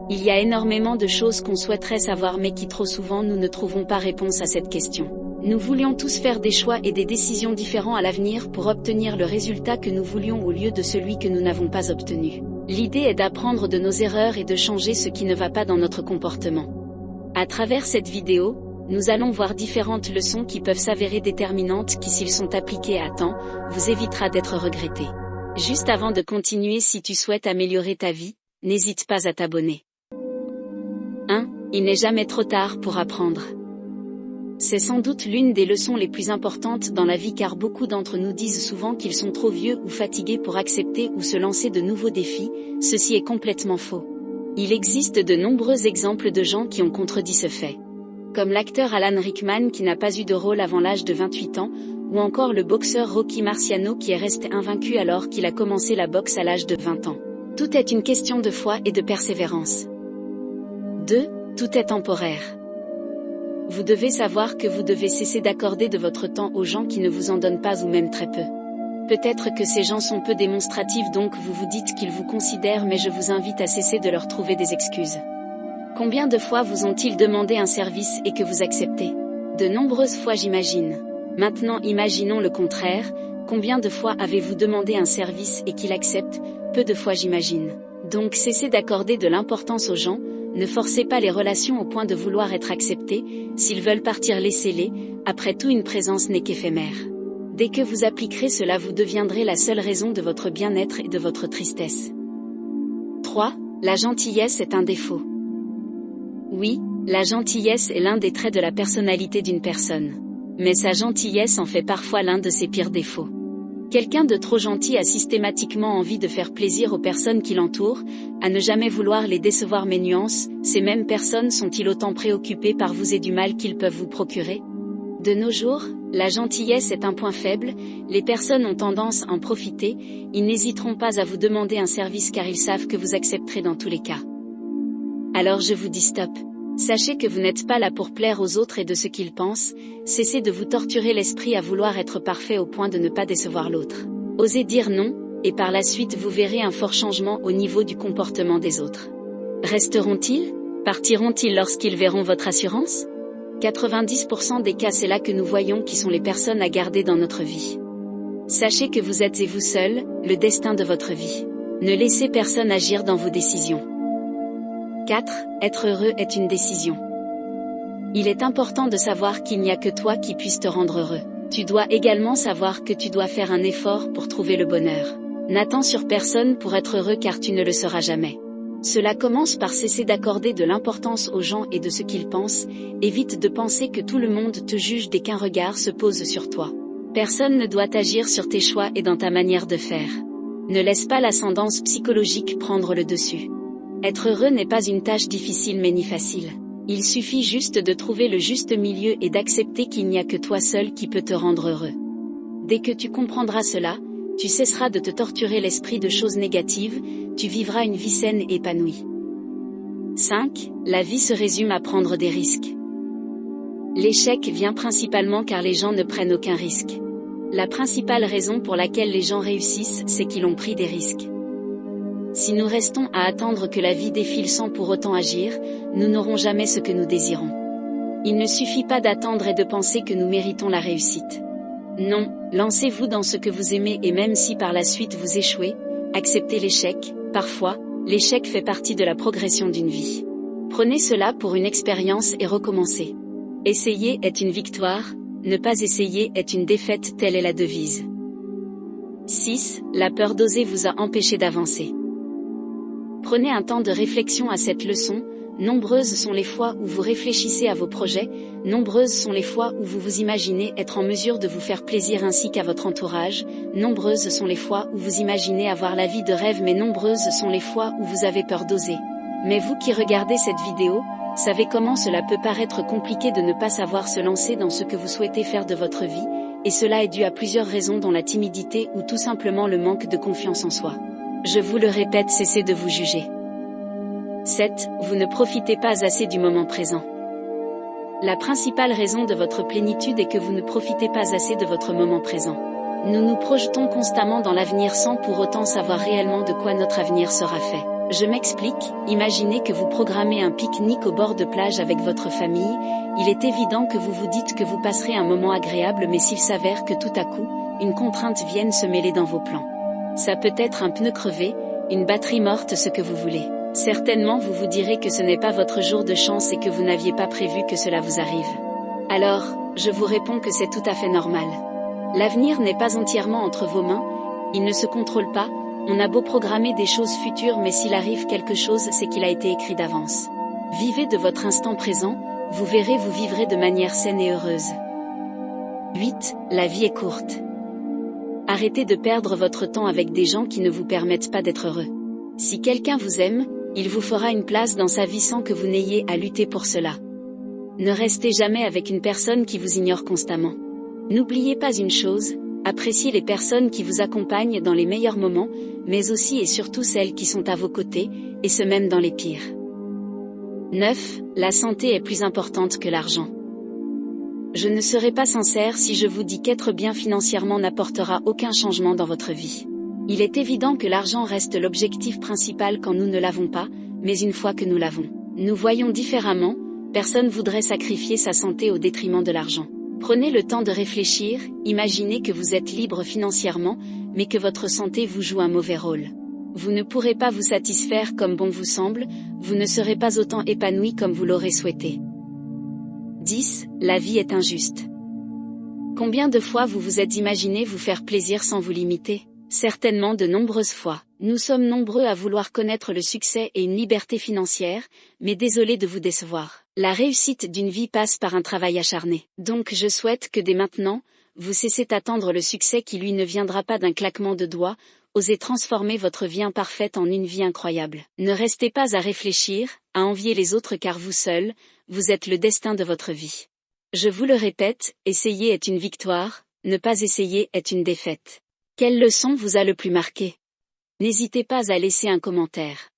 Il y a énormément de choses qu'on souhaiterait savoir mais qui trop souvent nous ne trouvons pas réponse à cette question. Nous voulions tous faire des choix et des décisions différents à l'avenir pour obtenir le résultat que nous voulions au lieu de celui que nous n'avons pas obtenu. L'idée est d'apprendre de nos erreurs et de changer ce qui ne va pas dans notre comportement. À travers cette vidéo, nous allons voir différentes leçons qui peuvent s'avérer déterminantes qui, s'ils sont appliqués à temps, vous évitera d'être regretté. Juste avant de continuer, si tu souhaites améliorer ta vie, n'hésite pas à t'abonner. 1. Il n'est jamais trop tard pour apprendre. C'est sans doute l'une des leçons les plus importantes dans la vie car beaucoup d'entre nous disent souvent qu'ils sont trop vieux ou fatigués pour accepter ou se lancer de nouveaux défis. Ceci est complètement faux. Il existe de nombreux exemples de gens qui ont contredit ce fait. Comme l'acteur Alan Rickman qui n'a pas eu de rôle avant l'âge de 28 ans, ou encore le boxeur Rocky Marciano qui est resté invaincu alors qu'il a commencé la boxe à l'âge de 20 ans. Tout est une question de foi et de persévérance. 2. Tout est temporaire. Vous devez savoir que vous devez cesser d'accorder de votre temps aux gens qui ne vous en donnent pas ou même très peu. Peut-être que ces gens sont peu démonstratifs donc vous vous dites qu'ils vous considèrent mais je vous invite à cesser de leur trouver des excuses. Combien de fois vous ont-ils demandé un service et que vous acceptez? De nombreuses fois j'imagine. Maintenant imaginons le contraire, combien de fois avez-vous demandé un service et qu'il accepte? Peu de fois j'imagine. Donc cessez d'accorder de l'importance aux gens. Ne forcez pas les relations au point de vouloir être acceptés, s'ils veulent partir laissez-les, après tout une présence n'est qu'éphémère. Dès que vous appliquerez cela vous deviendrez la seule raison de votre bien-être et de votre tristesse. 3. La gentillesse est un défaut. Oui, la gentillesse est l'un des traits de la personnalité d'une personne. Mais sa gentillesse en fait parfois l'un de ses pires défauts. Quelqu'un de trop gentil a systématiquement envie de faire plaisir aux personnes qui l'entourent, à ne jamais vouloir les décevoir mais nuance, ces mêmes personnes sont-ils autant préoccupées par vous et du mal qu'ils peuvent vous procurer? De nos jours, la gentillesse est un point faible, les personnes ont tendance à en profiter, ils n'hésiteront pas à vous demander un service car ils savent que vous accepterez dans tous les cas. Alors je vous dis stop. Sachez que vous n'êtes pas là pour plaire aux autres et de ce qu'ils pensent, cessez de vous torturer l'esprit à vouloir être parfait au point de ne pas décevoir l'autre. Osez dire non, et par la suite vous verrez un fort changement au niveau du comportement des autres. Resteront-ils? Partiront-ils lorsqu'ils verront votre assurance? 90% des cas c'est là que nous voyons qui sont les personnes à garder dans notre vie. Sachez que vous êtes et vous seul, le destin de votre vie. Ne laissez personne agir dans vos décisions. 4. Être heureux est une décision. Il est important de savoir qu'il n'y a que toi qui puisse te rendre heureux. Tu dois également savoir que tu dois faire un effort pour trouver le bonheur. N'attends sur personne pour être heureux car tu ne le seras jamais. Cela commence par cesser d'accorder de l'importance aux gens et de ce qu'ils pensent, évite de penser que tout le monde te juge dès qu'un regard se pose sur toi. Personne ne doit agir sur tes choix et dans ta manière de faire. Ne laisse pas l'ascendance psychologique prendre le dessus. Être heureux n'est pas une tâche difficile mais ni facile. Il suffit juste de trouver le juste milieu et d'accepter qu'il n'y a que toi seul qui peut te rendre heureux. Dès que tu comprendras cela, tu cesseras de te torturer l'esprit de choses négatives, tu vivras une vie saine et épanouie. 5. La vie se résume à prendre des risques. L'échec vient principalement car les gens ne prennent aucun risque. La principale raison pour laquelle les gens réussissent, c'est qu'ils ont pris des risques. Si nous restons à attendre que la vie défile sans pour autant agir, nous n'aurons jamais ce que nous désirons. Il ne suffit pas d'attendre et de penser que nous méritons la réussite. Non, lancez-vous dans ce que vous aimez et même si par la suite vous échouez, acceptez l'échec, parfois, l'échec fait partie de la progression d'une vie. Prenez cela pour une expérience et recommencez. Essayer est une victoire, ne pas essayer est une défaite, telle est la devise. 6. La peur d'oser vous a empêché d'avancer. Prenez un temps de réflexion à cette leçon, nombreuses sont les fois où vous réfléchissez à vos projets, nombreuses sont les fois où vous vous imaginez être en mesure de vous faire plaisir ainsi qu'à votre entourage, nombreuses sont les fois où vous imaginez avoir la vie de rêve mais nombreuses sont les fois où vous avez peur d'oser. Mais vous qui regardez cette vidéo, savez comment cela peut paraître compliqué de ne pas savoir se lancer dans ce que vous souhaitez faire de votre vie, et cela est dû à plusieurs raisons dont la timidité ou tout simplement le manque de confiance en soi. Je vous le répète, cessez de vous juger. 7. Vous ne profitez pas assez du moment présent. La principale raison de votre plénitude est que vous ne profitez pas assez de votre moment présent. Nous nous projetons constamment dans l'avenir sans pour autant savoir réellement de quoi notre avenir sera fait. Je m'explique, imaginez que vous programmez un pique-nique au bord de plage avec votre famille, il est évident que vous vous dites que vous passerez un moment agréable, mais s'il s'avère que tout à coup, une contrainte vienne se mêler dans vos plans. Ça peut être un pneu crevé, une batterie morte, ce que vous voulez. Certainement vous vous direz que ce n'est pas votre jour de chance et que vous n'aviez pas prévu que cela vous arrive. Alors, je vous réponds que c'est tout à fait normal. L'avenir n'est pas entièrement entre vos mains, il ne se contrôle pas, on a beau programmer des choses futures, mais s'il arrive quelque chose, c'est qu'il a été écrit d'avance. Vivez de votre instant présent, vous verrez, vous vivrez de manière saine et heureuse. 8. La vie est courte. Arrêtez de perdre votre temps avec des gens qui ne vous permettent pas d'être heureux. Si quelqu'un vous aime, il vous fera une place dans sa vie sans que vous n'ayez à lutter pour cela. Ne restez jamais avec une personne qui vous ignore constamment. N'oubliez pas une chose, appréciez les personnes qui vous accompagnent dans les meilleurs moments, mais aussi et surtout celles qui sont à vos côtés, et ce même dans les pires. 9. La santé est plus importante que l'argent. Je ne serai pas sincère si je vous dis qu'être bien financièrement n'apportera aucun changement dans votre vie. Il est évident que l'argent reste l'objectif principal quand nous ne l'avons pas, mais une fois que nous l'avons, nous voyons différemment, personne voudrait sacrifier sa santé au détriment de l'argent. Prenez le temps de réfléchir, imaginez que vous êtes libre financièrement, mais que votre santé vous joue un mauvais rôle. Vous ne pourrez pas vous satisfaire comme bon vous semble, vous ne serez pas autant épanoui comme vous l'aurez souhaité. 10. La vie est injuste. Combien de fois vous vous êtes imaginé vous faire plaisir sans vous limiter ? Certainement de nombreuses fois. Nous sommes nombreux à vouloir connaître le succès et une liberté financière, mais désolé de vous décevoir. La réussite d'une vie passe par un travail acharné. Donc je souhaite que dès maintenant, vous cessez d'attendre le succès qui lui ne viendra pas d'un claquement de doigts, osez transformer votre vie imparfaite en une vie incroyable. Ne restez pas à réfléchir, à envier les autres car vous seul, vous êtes le destin de votre vie. Je vous le répète, essayer est une victoire, ne pas essayer est une défaite. Quelle leçon vous a le plus marqué ? N'hésitez pas à laisser un commentaire.